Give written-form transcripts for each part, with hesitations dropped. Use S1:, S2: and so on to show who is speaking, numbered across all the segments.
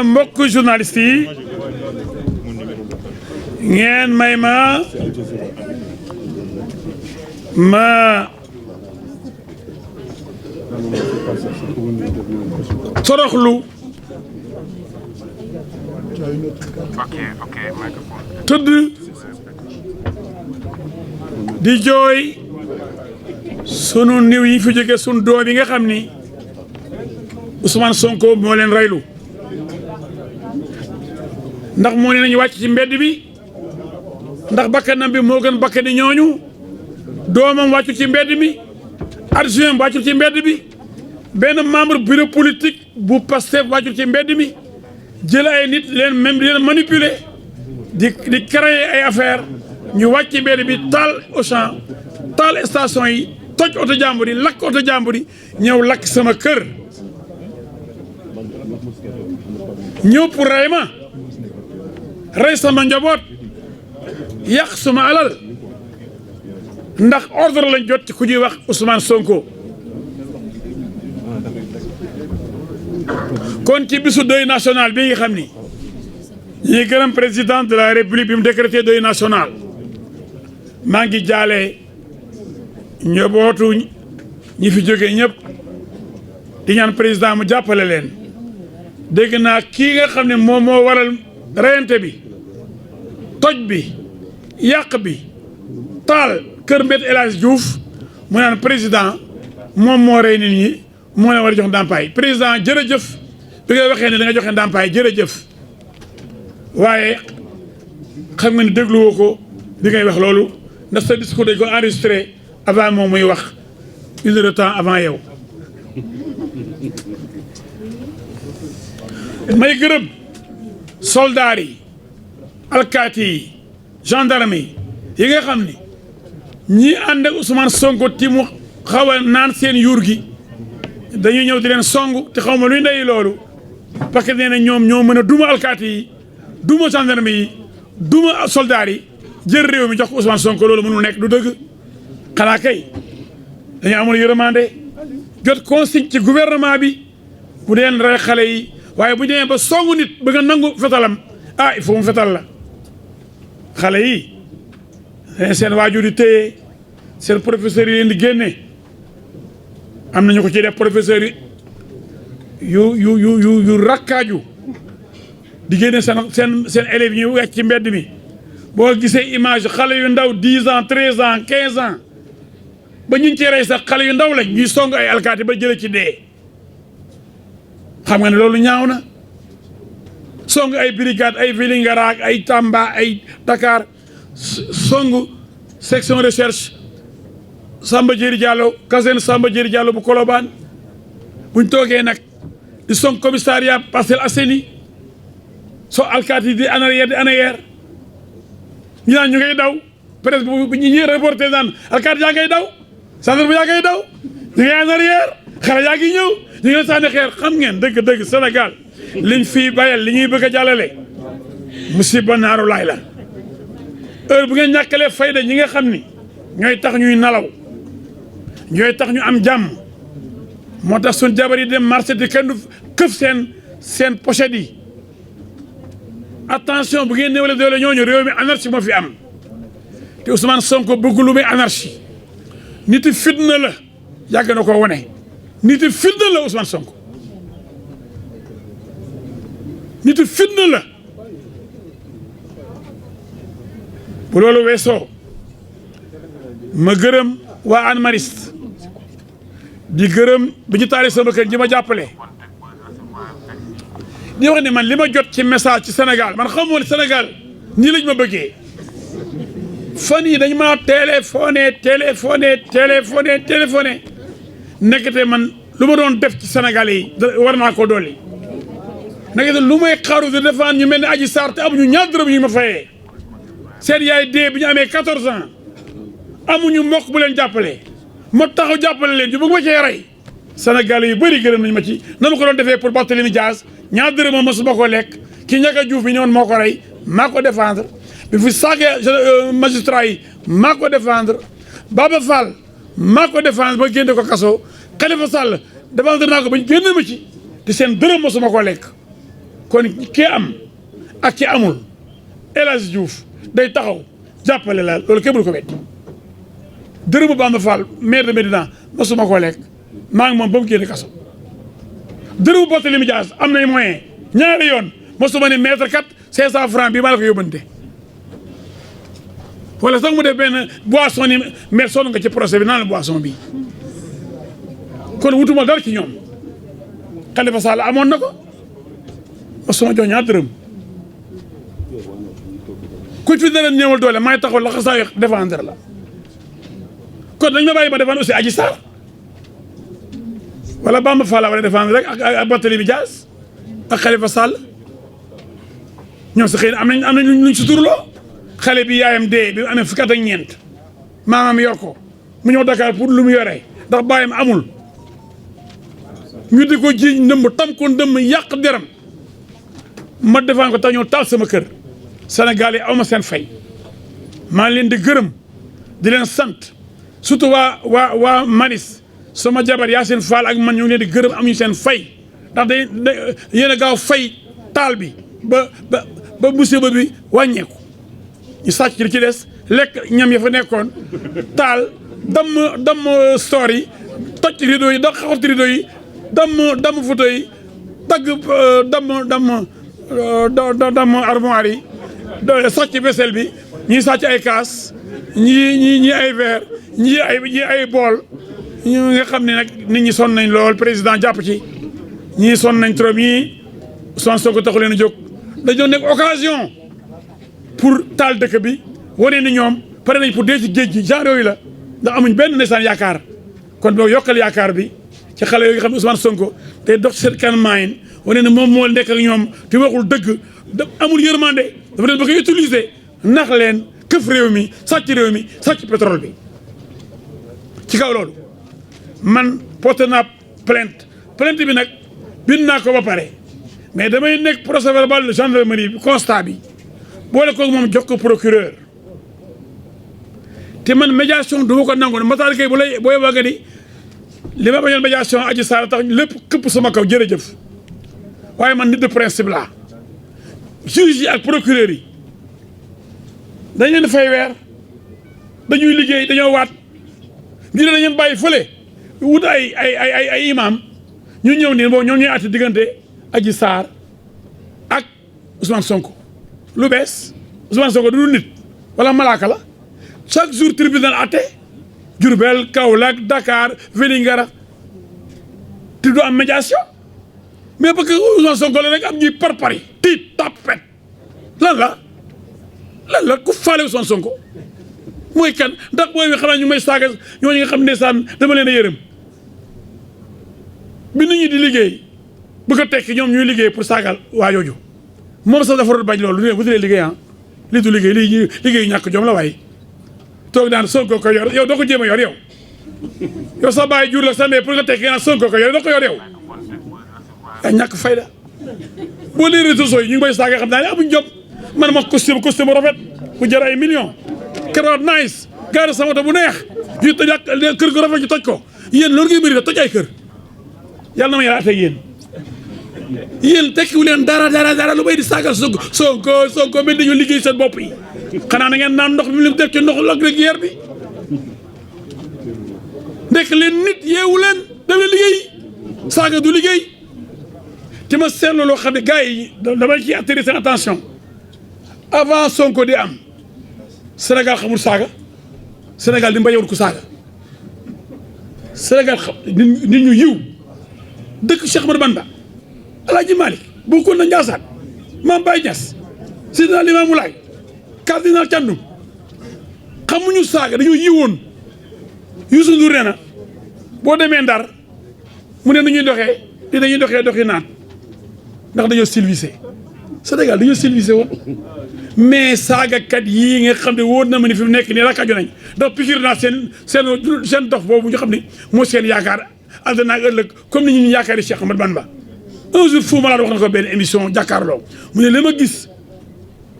S1: mbokk journaliste yi ngeen may ma toroxlu tëdd di jooy sunu niw yi fi jóge sunu doom yi nga xam ni Ousmane Sonko moo leen reylu ndax moo ne nañu wàcc ci mbedd bi ndax bakkanam bi moo gën bakkani ñooñu doomam wàccu ci mbedd mi adjoint wàccul ci mbedd bi benn membre bureau politique bu Pastef wàccul ci mbedd mi jël ay nit leen même di leen manipuler di créer ay affaire ñu wàcc ci mbedd bi taal Auchan taal station yi toj oto jàmbur yi lakk oto jàmbur yi ñëw lakk sama kër ñëw pour rey ma rey sama njaboot yàq suma alal ndax ordre lañ jot ci ku ñuy wax Ousmane Sonko kon ci bisu deuil national bi nga xam ni ñi gërëm président de la république bi mu décrété deuil national maa ngi jaale njabootu ñi fi jóge ñëpp di ñaan président mu jàppale leen dégg naa kii nga xam ne moom moo waral reyante bi toj bi yàq bi taal kër Mbeth El Hadji Diouf mu naan président moom moo rey nit ñi moo leen war a jox ndàmpaay président jërëjëf bi nga waxee ne da nga joxe ndàmpaay jërëjëf waaye xam nga ne dégluwoo ko bi ngay wax loolu ndax sa discours dañ ko enregistré avant moom muy wax une heure de temps avant yow may gërëm soldats yi alkaati yi gendarme yi nga xam ni ñii ànd ak Ousmane Sonko ti mu xaw a naan seen yuur gi dañuy ñëw di leen song te xaw ma luy ndey loolu parce que nee na ñoom ñoo mën a duma alkaati yi duma gendarme yi duma soldats yi jël réew mi jox ko Ousmane Sonko loolu mënul nekk du dëgg xanaa kay dañu amul yërmande jot consigne ci gouvernement bi bu deen rey xale yi waaye bu demee ba songu nit ba nga nangu fetalam il faut mu fetal la xale yi seen waajur yi téye seen professeurs yi leen di génne am nañu ko ci def professeurs yi yu rakkaaju di génne seen élèves yi ñuy wecc ci mbedd mi boo gisee image xale yu ndaw 10 ans 13 ans 15 ans ba ñu ci rey sax xale yu ndaw lañ ñuy song ay alkaati ba jële ci dee xam nga ne loolu ñaaw na song ay brigade ay Vélingara ak ay Tamba ay Dakar song section recherche Samba Diéry Diallo caserne Samba Diéry Diallo bu Colobane buñ toogee nag di song commissariat Parcelles Assainies so alkaati di en arrière ñu naan ñu ngay daw presque bu ñu ñëwee reporté naan alkaati yaa ngay daw gendarme yaa ngay daw ñu ngay en arrière xale yaa ngi ñëw ñu ngi sànni xeer xam ngeen dëgg-dëgg Sénégal liñ fii bayal li ñuy bëgg a jàllale musiba naaru laay la heure bu ngeen ñàkkalee fayda ñi nga xam ni ñooy tax ñuy nalaw ñooy tax ñu am jàmm moo tax suñ jabar yi dem marché di kenn du këf seen pochette yi attention bu ngeen néewale doole ñooñu réew mi anarchie moo fi am te Ousmane Sonko bëgg lu muy anarchie nit fitna la yàgg na ko wone nit fitna la Ousmane Sonko nit fitna la bu loolu weesoo ma gërëm waa Hann Mariste di gërëm bi ñu taali sama kër ji ma jàppale di wax ne man li ma jot ci message ci Sénégal man xamoon Sénégal nii lañ ma bëggee fan yi dañ ma téléphoné nekkate man lu ma doon def ci Sénégal yi war naa ko dolli nekkate lu may xaru de defaan ñu mel ni Adji Sarr te amuñu ñaar dërëm yu ma fayee seen yaay dee bi ñu amee 14 ans amuñu mbokk bu leen jàppale ma taxaw jàppale leen ñu bëgg ma cee rey Sénégal yu bëri gërëm nañ ma ci na ma ko doon defee pour Barthélémy Dias ñaar dërëm ma mosuma ko lekk ki Ndiaga Diouf bi ñëwoon moo ko rey maa ko défendre bi fi saagee magistrat yi maa ko défendre Baba Fall maa ko défendre ba génne ko kaso Khalifa Sall défendre naa ko ba ñu génne ma ci te seen dërëm mosuma ko lekk kon ki am ak ki amul El Hadji Diouf day taxaw jàppale la loolu kenn du ko wet dërëmu Bamba Fall maire de Médina masuma koo lekk maa ngi moom ba mu génne kaso dërëmu Barthélémy Dias am nay moyen ñaari yoon masuma ne maître kat 500 francs bi maa la ko yóbbante wala sax mu def benn boisson ni mais sonn nga ci procès bi naan la boisson bi kon wutuma dara ci ñoom Khalifa Sall amoon na ko masuma jox ñaar dërëm ku fi dara ñëwal doole may taxaw la xasaa défendre la kon dañ ma bàyyi ma défendre aussi Adji Sarr wala Bamba Fall la war a défendre rek ak Barthélémy Dias ak Khalifa Sall ñoom sa xëy na am nañ luñ suturloo xale bi yaayam dee bi mu amee fukki at ak ñeent maamam yor ko mu ñëw Dakar pour lu mu yoree ndax bàyyam amul ñu di ko jiiñ ndëmb tam ko ndëmb yàq deram ma defaan ko tax ñëw taal sama kër Sénégal yi aw ma seen fay maa leen di gërëm di leen sant surtout waa Maris sama jabar Yacine Fall ak man ñu ngi leen di gërëm amuñu seen fay ndax day yéen a gaaw fay taal bi ba musiba bi wàññeeku ñu sàcc li ci des lekk ñam ya fa nekkoon taal damm store yi toj rideau yi da xawat rideau yi damm photo yi dagg damm armoire yi sàcc vaisselle bi ñii sàcc ay kaas ñii ay verre ñii ay bool ñu nga xam ne nag nit ñi sonn nañ lool président jàpp ci ñii sonn nañ trop ñii Ousmane Sonko taxu leen a jóg dañoo nekk occasion pour taal dëkk bi wane ni ñoom pare nañ pour dee ci géej gi genre yooyu la ndax amuñ benn ndeysaan yaakaar kon boo yokkal yaakaar bi ci xale yooyu nga xam ne Ousmane Sonko te dox ci seen kanam maayin wane ne moom moo nekk ak ñoom te waxul dëgg amul yërmande dafa leen bëgg a utiliser nax leen këf réew mi sàcc pétrole bi ci kaw loolu man porté naa plainte bi nag bind naa ko ba pare mais damay nekk procès verbal de gendarmerie bi constat bi boole ko moom jox ko procureur te man médiation du ma ko nangu ne Matar Gueye booy wax nga ni li ma bañoon médiation Adji Sarr tax lépp këpp sama kaw jërëjëf waaye man nit de principe laa juge yi ak procureur yi dañ leen fay weer dañuy liggéey dañoo waat ñu ne dañu bàyyi fële wut ay imam ñu ñëw nii boobu ñoom ñooy àtte diggante Adji Sarr ak Ousmane Sonko lu bees Ousmane Sonko du nit wala malaaka la chaque jour tribunal àtte Diourbel Kaolack Dakar Vélingara te du am médiation mais parce que Ousmane Sonko la rek am ñuy parpari tiit tapet lan la ku faale Ousmane Sonko mooy kan ndax booy bi xanaa ñu may saaga ñooñu nga xam ne saan dama leen a yërëm bi nit ñi di liggéey bu ko tekki ñoom ñuy liggéey pour saagal waa jooju moom sax dafa doon bañ loolu lu ne bu dee liggéey lii du liggéey lii liggéey ñàkk jom la waaye toog naan Sonko ko yor yow doo ko jéem a yor yow sa bàyyi jur la sa ndey pour nga tekki naan Sonko ko yor doo ko yor yow yaa ñàkk fayda boo lee réseaux sociaux yi ñu ngi may saaga xam naa ne amuñ jom man ma costume rafet bu jar ay millions keroog nice gaare sama oto bu neex ñu toj kër gu rafet ñu toj ko yéen loolu ngay bëri toj ay kër yàlla na ma yàlla àtteeg yéen tekkiwu leen dara lu bay di saagal Sonko mel dañoo liggéey seen bopp yi xanaa na ngeen naan ndox bi mu leen def ci ndox Lac de Guiers bi ndekk leen nit yeewu leen def leen liggéey saaga du liggéey te ma seetlu loo xam ne gars yi damay ciy attirer seen attention avant Sonko di am Sénégal xamul saaga Sénégal di mbañewul ku saaga Sénégal xam nit ñu yiw dëkk Cheikh Ahmadou Bamba Alaaji Malick bu ko na Ndiassane Mame Baye Niass Seydina Limamou Laye cardinal Thiandoum xamuñu saaga dañoo yiwoon Youssou Ndour nee na boo demee Ndar mu ne nañuy doxee di dañuy doxi naat ndax dañoo civilisé Sénégal dañoo civilisé woon mais saagakat yii nga xam ne wóor na ma ni fi mu nekk nii rakaju nañ ndax pikir naa seen dox boobu ñu xam ne moo seen yaakaar àddina ak ëllëg comme ni ñu yaakaari Cheikh Ahmadou Bamba un jour Fou Malade wax na ko benn émission jàkkaarloo mu ne li ma gis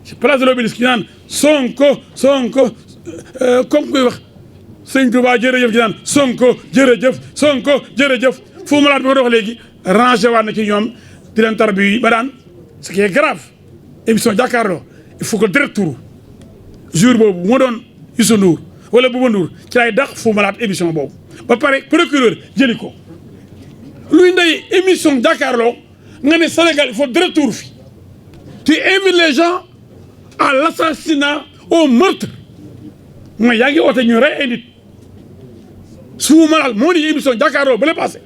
S1: ci place de l'Obélisque ñu naan Sonko comme koy wax sëñ Touba jërëjëf ci naan Sonko jërëjëf Fou Malade bi ko dox léegi rangé waat na ci ñoom di leen tarbi ba daan ce qui est grave émission jàkkaarloo il faut que direct tour jour boobu moo doon Youssou Ndour wala Bouba Ndour ci lay dàq Fou Malade émission boobu ba pare procureur jëli ko luy ndey émission jàkkaarloo nga ne Sénégal il faut direct tour fi tu invites les gens à l'assassinat au meurtre mooy yaa ngi oote ñu rey ay nit Fou Malade moo di émission jàkkaarloo ba le passé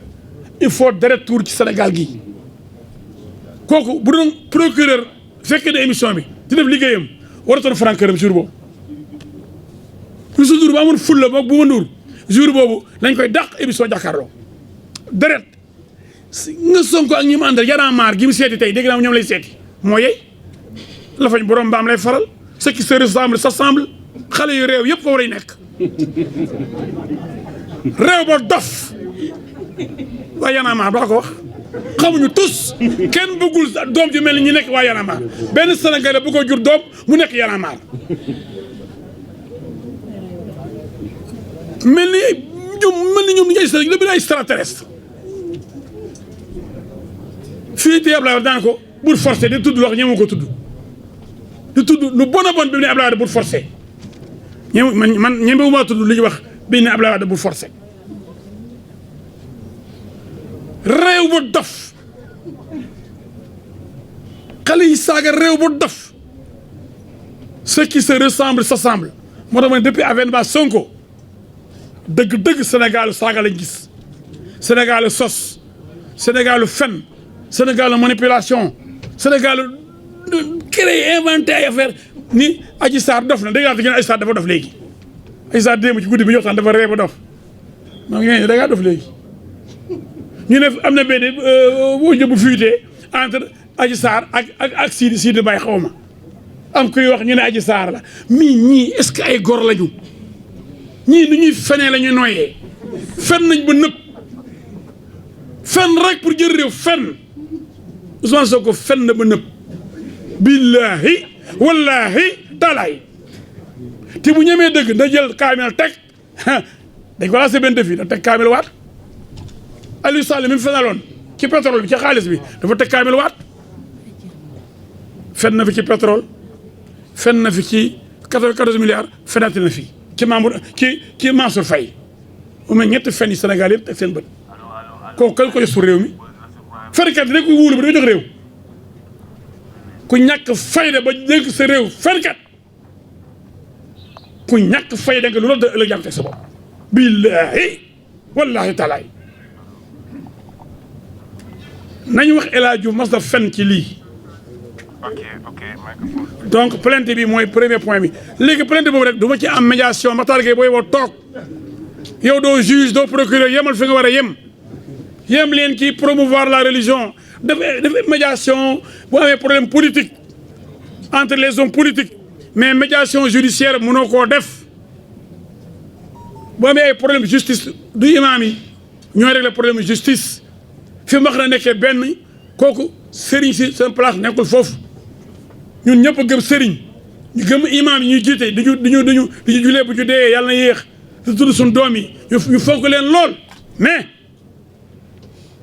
S1: il faut direct tour ci Sénégal gi kooku bu doon procureur fekkee ne émission bi di def liggéeyam waratoon franc këram jour boobu Youssou Ndour ba amoon fulla moom Bouba Ndour jour boobu lañ koy dàq émission jàkkaarloo deret nga Sonko ak ñi mu àndal Y'en a marre gi mu seeti tey dégg naa ñoom lay seeti moo yey la fañ borom mbaam lay faral ce qui se ressemble s'assemble xale yu réew yëpp foofu lay nekk réew ba dof waaye Y'en a marre baa ko wax xamuñu tous kenn bëggul doom ju mel ni ñi nekk waa Y'en a marre benn Sénégalais bu ko jur doom mu nekk Y'en a marre mel ni ñoom dañuy ay extraterrestre fii tey Abdoulaye Wade daan ko bul forcé di tudd wax ñeemu ko tudd di tudd lu bon a bon bi mu ne Abdoulaye Wade bul forcé man ñemewu maa tudd li ñu wax bi ne Abdoulaye Wade bul forcé réew ba dof xale yi saaga réew ba dof ce qui se ressemble s'assemble moo tax ma ne depuis avènement Sonko dëgg Sénégal saaga lañ gis Sénégal sos Sénégal fen Sénégal manipulation Sénégal créé inventé ay affaire ni Adji Sarr dof na dégg naa te Adji Sarr dafa dof léegi Adji Sarr démb ci guddi bi ñu waxtaan dafa ree ba dof maa ngi da ngaa dof léegi ñu ne am na benn boo jëbu fuité entre Adji Sarr ak Sidi Baye xaw ma am kuy wax ñu ne Adji Sarr la mii ñii est-ce que ay gor lañu ñii lu ñuy fenee la ñuy noyyee fen nañ ba nëpp fen rek pour jël réew fen Ousmane Sonko fen na ba nëpp billahi wallahi taalaay te bu ñemee dëgg da jël kaamil teg dañ ko lancé benn défi da teg kaamil waat Aliou Sall mi mu fenaloon ci pétrole bi ci xaalis bi dafa teg kaamil waat fen na fi ci pétrole fen na fi ci 14 milliards fenati na fi ci Mansour Faye mu mel ñetti fen yi Sénégal yëpp teg seen bët kooku kañ ko yosu réew mi fenkat yi ne ko wóolu ba da nga jox réew ku ñàkk fayda ba dégg sa réew fenkat ku ñàkk fayda nga lu la da ëllëg jàng teg sa bopp billahi wallahi taalaay nañu wax El Hadj Diouf mas da fen ci lii donc plainte bi mooy premier point bi léegi plainte boobu rek du ma ci am médiation Matar Gueye booy woo toog yow doo juge doo procureur yemal fi nga war a yem leen ci promouvoir la religion def médiation bu amee problème politique entre les hommes politiques mais médiation judiciaire mënoo koo def bu amee ay problème justice du imam yi ñooy régler problème justice fi mu wax na nekkee benn kooku sëriñ si seen place nekkul foofu ñun ñëpp gëm sëriñ ñu gëm imam yi ñuy jiite diñu julee bu ñu dee yàlla na yéex su tudd suñu doom yi ñu fonk leen lool mais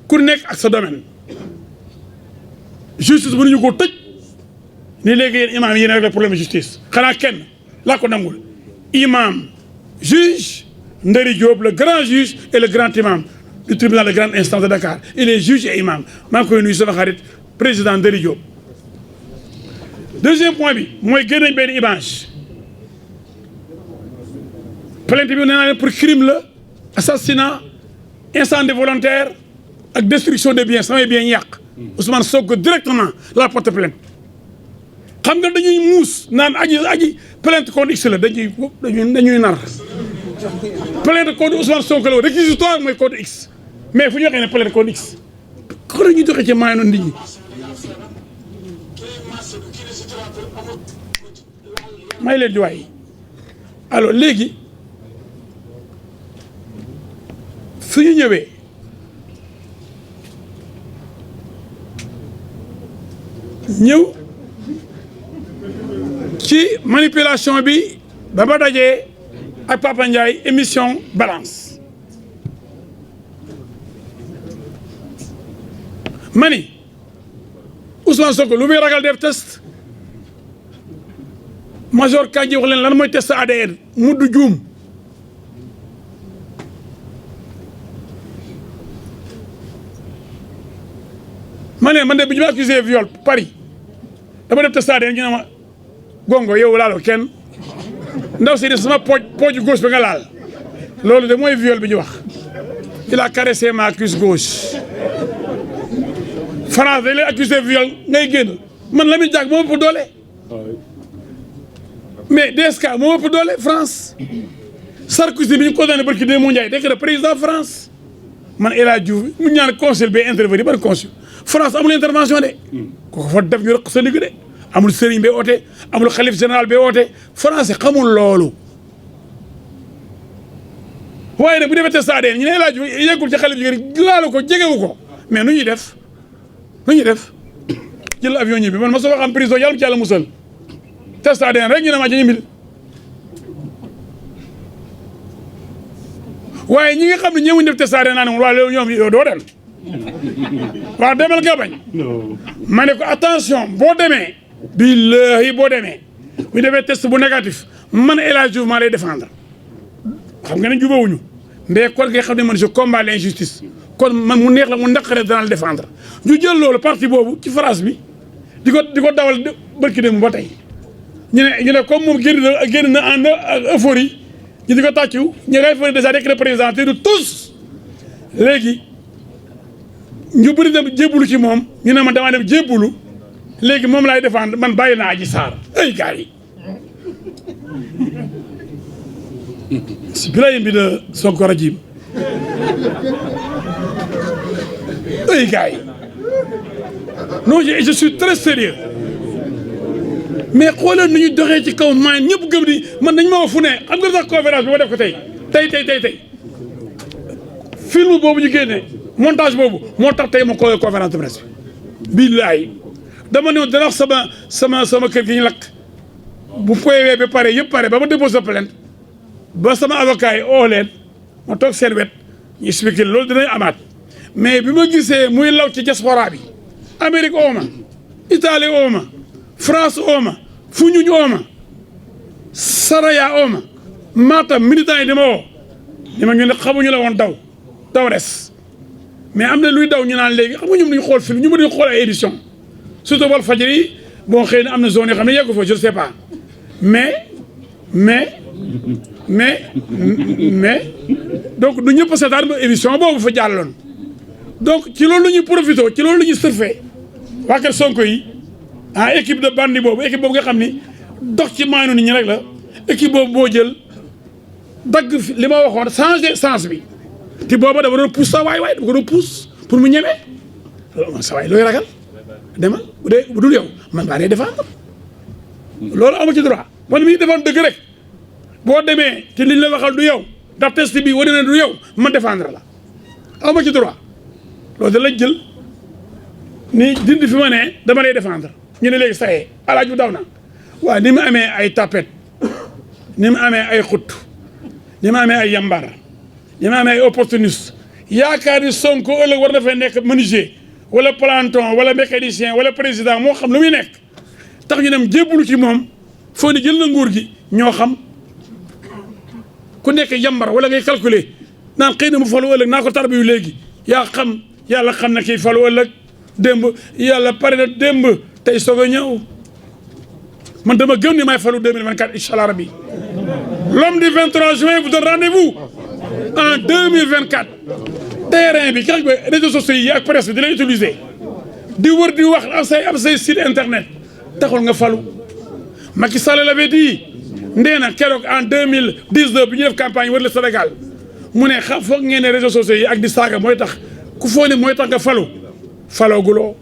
S1: ku nekk ak sa domaine justice mënuñu ko tëj ni léegi yéen imam yi yéen rek le problème justice xanaa kenn laa ko nangul imam juge Ndari Diop le grand juge et le grand imam du tribunal de grande instance de Dakar il est juge et imam maa ngi koy nuyu sama xarit président Ndari Diop deuxième point bi mooy génnañ benn image plainte bi nee naa leen pour crime la assassinat incendie volontaire ak destruction des biens samay biens yàq Ousmane Sonko directement la porte plainte xam nga dañuy muus naan aji plainte contre X la dañuy nar plainte contre Ousmane Sonko la réquisitoire mooy contre X mais fu ñu waxee ne plainte contre X xoolal ñu doxee ci maay noonu nit ñi may leen di waay alors léegi su ñu ñëwee ñëw ci manipulation bi ba ma dajee ak Papa Ndiaye émission balance ma ni Ousmane Sonko lu muy ragal def test major Kandji wax leen lan mooy test ADN mu du juum man de bi ñu ma accusé viol Paris dama def test ADN ñu ne ma gongo yow laaloo kenn ndaw si def sama pooj gauche bi nga laal loolu de mooy viol bi ñu wax il a caressé ma cuisse gauche France dañ lay accusé viol ngay génn man Lamine Diack moo ëpp doole mais DSK moo ëpp doole France Sarkozy bi ñu condamné barki dee moo Ndiaye nekk na président France man El Hadj Diouf mu ñaan consul bi intervenir ban consul France amul intervention de ko fa def ñu rëq sa ligg de amul sëriñ bi oote amul xalif général bi oote français xamul loolu waaye nag bu defee test ADN ñu ne El Hadj Diouf yeggul ci xalif jigéen laalu ko jegewu ko mais nu ñuy def jël avion ñi bi man ma soo xam prison yàlla mu ci yàlla musal test ADN rek ñu ne maa ci ñibbil waaye ñi nga xam ne ñëwuñ def test ADN naa ne moom waa loolu ñoom yow doo dem waaw demal nga bañ ma ne ko attention boo demee billahi boo demee bu defee test bu négatif man El Hadj Diouf maa lay défendre xam nga ne jubawuñu ndee kon nga xam ne man je combats l'injustice kon man mu neex la mu naqare danaa la défendre ñu jël loolu parti boobu ci France bi di ko dawal barki dem ba tey ñu ne comme moom génn na en euphorie ñu di ko tàccu ñu ngay fa déjà nekk na président te du tous léegi ñu bëri dem jébbulu ci moom ñu ne man damaa dem jébbulu léegi moom laay défendre man bàyyi naa Adji Sarr ay gars yi si bilayi mbi de Sonko rajim ay gars yi non je suis très sérieux mais xoolal nu ñu doxee ci kaw maan ñëpp gëm ni man dañ ma wax fu ne xam nga sax conférence bi ma def ko tey film boobu ñu génne montage boobu moo tax tey ma ko conférence de presse bi billaay dama ne dana wax sama kër gi ñu lakk bu poywee ba pare yëpp pare ba ma déposé plainte ba sama avocat yi oo leen ma toog seen wet ñu expliqué loolu dinañ amaat mais bi ma gisee muy law ci diaspora bi Amérique ooma Italie ooma France ooma Foundiougne ooma Saraya ooma Matam militant yi dama woo ni ma ñu ne xamuñu la woon daw res mais am na luy daw ñu naan léegi xam nga ñoom dañu xool film ñu mënuñu xool ay émission surtout Walfadjri bon xëy na am na zone yoo xam ne yeggu fa je ne sais pas mais donc du ñëpp seetaan ba émission boobu fa jàlloon donc ci loolu la ñuy profité ci loolu la ñuy surfé waa kër Sonko yi équipe de bandi boobu équipe boobu nga xam ni dox ci maanu nit ñi rek la équipe boobu boo jël dagg li ma waxoon changé sens bi te booba dafa doon pousse sa waay dafa ko doon pousse pour mu ñemee loolu sa waay looy ragal demal bu dul yow man maa lay défendre loolu amu ci droit man mii défendre dëgg rek boo demee te liñ la waxal du yow ndax test bi wane na du yow man défendre la amu ci droit loolu da lañ jël ni dindi fi ma ne dama lay défendre ñu ne léegi sayee alaaj bu daw na waaw ni mu amee ay tapet ni mu amee ay xut ni mu amee ay yambar ni mu amee ay opportuniste yaakaar ni Sonko ëllëg war na fay nekk menuisier wala planton wala mécanicien wala président moo xam lu muy nekk tax ñu dem jébbalu ci moom foo ni jël na nguur gi ñoo xam ku nekk yambar wala ngay calculer naan xëy na mu falu ëllëg naa ko tarbiyu léegi yaa xam yàlla xam na kii falu ëllëg démb yàlla pare na démb tey soog a ñëw man dama gëm ni may falu 2024 incha allah rabbi l'homme du 23 juin vous donne rendez-vous en 2024 terrain bi kax ba réseaux sociaux yi ak presse bi di lay utiliser di wër di wax am say site internet taxul nga falu Macky Sall l'avait dit ndee na keroog en 2019 bi ñu def campagne wër le Sénégal mu ne xam foog ngeen ne réseaux sociaux yi ak di saaga mooy tax ku foo ne mooy tax nga falu falooguloo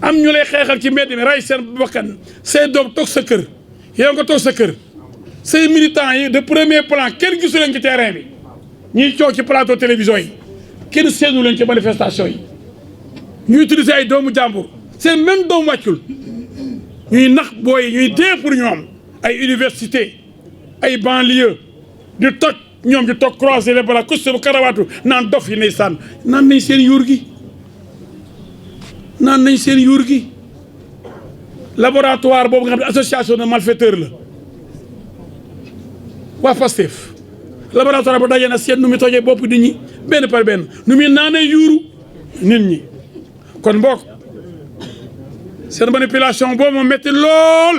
S1: am ñu lay xeexal ci mbedd mi ray seen bakkan say doom toog sa kër yow nga toog sa kër say militants yi de premier plan kenn gisu leen ci terrain bi ñuy coow ci plateau télévision yi kenn seenu leen ci manifestation yi ñuy utiliser ay doomu jàmbur seen même doom wàccul ñuy nax booy ñuy dee pour ñoom ay université ay banlieue di toj ñoom di toog croiser les bras costume karawaatu naan dof yi ndeysaan naan nañ seen yuur gi naan nañ seen yuur gi laboratoire boobu nga xam ne association de malfaiteurs la waa Pastef laboratoire bu dajee na seet nu muy tojee bopp nit ñi benn par benn nu muy naanee yuuru nit ñi kon mbokk seen manipulation boobu moom metti lool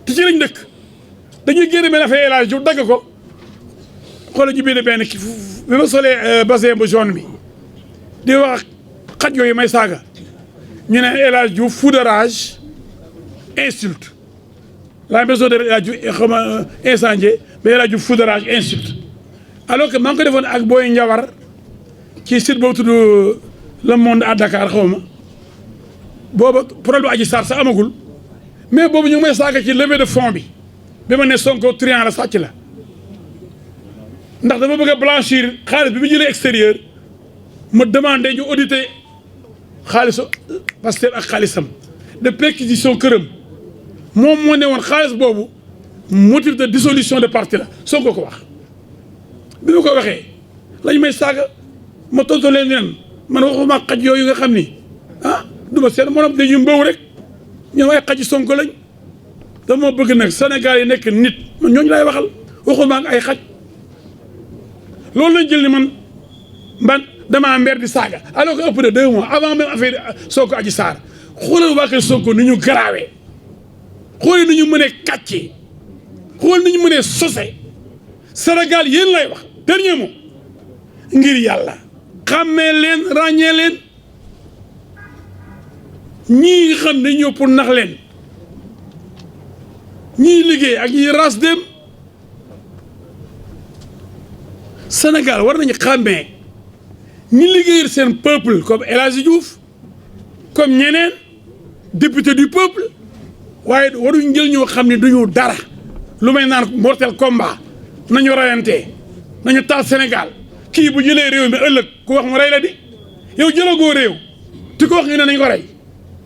S1: te ci lañ dëkk dañuy génne benn affaire élage ju dagg ko xoolal ji benn ki bi ma solee basin bu jaune bi di wax xaj yooyu may saaga ñu ne El Hadj Diouf fou de rage insulte la maison de El Hadj Diouf xaw ma incendié mais El Hadj Diouf fou de rage insulte alors que maa ngi ko defoon ak Boy Ndiawar ci site boobu tudd Le Monde à Dakar xaw ma booba problème Adji Sarr sax amagul mais boobu ñu ngi may saaga ci levée de fonds bi ma ne Sonko truand la sàcc la ndax dama bëgg a blanchir xaalis bi mu jëlee extérieur ma demandé ñu auditer xaalisu Pastef ak xaalisam de perquisition këram moom moo ne woon xaalis boobu motif de dissolution de parti la Sonko ko wax bi ma ko waxee lañ may saaga ma tontu leen nen man waxuma xaj yooyu nga xam ni duma seen morom dañuy mbaw rek ñoom ay xaji Sonko lañ dama bëgg nag Sénégal yi nekk nit man ñooñu laay waxal waxuma ak ay xaj loolu lañ jël ni man damaa mber di saaga alors que ëpp de 2 mois avant même affaire Sonko Adji Sarr xoolal waa kër Sonko ni ñu garaawee xoolal ni ñu mënee kàccee xool ni ñu mënee sose Sénégal yéen lay wax dernier mot ngir yàlla xàmmee leen ràññee leen ñii nga xam ne ñëw pour nax leen ñii liggéey ak ñii ras dem Sénégal war nañu xàmmee ñi liggéeyal seen peuple comme El Hadji Diouf comme ñeneen député du peuple waaye waruñ jël ñoo xam ne duñu dara lu may naan mortel combat nañu rayantee nañu taal Sénégal kii bu jëlee réew mi ëllëg ku wax mu rey la di yow jëlagoo réew ti ko wax nga ne nañ ko rey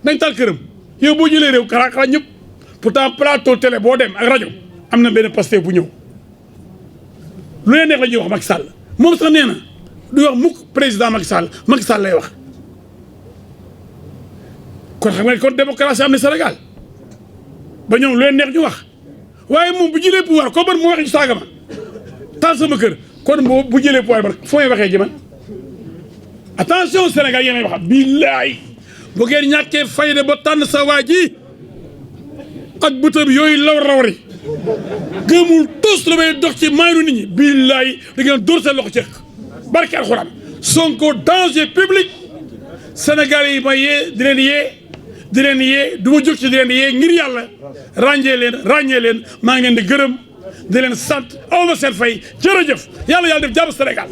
S1: nañ taal këram yow boo jëlee réew xalaat ñëpp pourtant plateau télé boo dem ak rajo am na benn Pastef bu ñëw lu leen neex la ñuy wax Macky Sall moom sax nee na du wax mukk président Macky Sall lay wax kon xam nga kon démocratie am na Sénégal ba ñoom lu leen neex ñu wax waaye moom bu jëlee pouvoir ko man moo waxee ci saaga ma taal sama kër kon bu jëlee pouvoir ba foo may waxee ji man attention Sénégal yéenay wax billaay bu ngeen ñàkkee fayda ba tànn sa waa ji ak bëtëm yooyu rawri gëmul tos la may dox ci maayru nit ñi billaay da ngeen dóor seen loxo ci barke alxuraan Sonko danger public Sénégal yi ma yee di leen yee du ma jóg ci di leen yee ngir yàlla ràññee leen maa ngi leen di gërëm di leen sant aw ma seen fay jërëjëf yàlla def jàmm Sénégal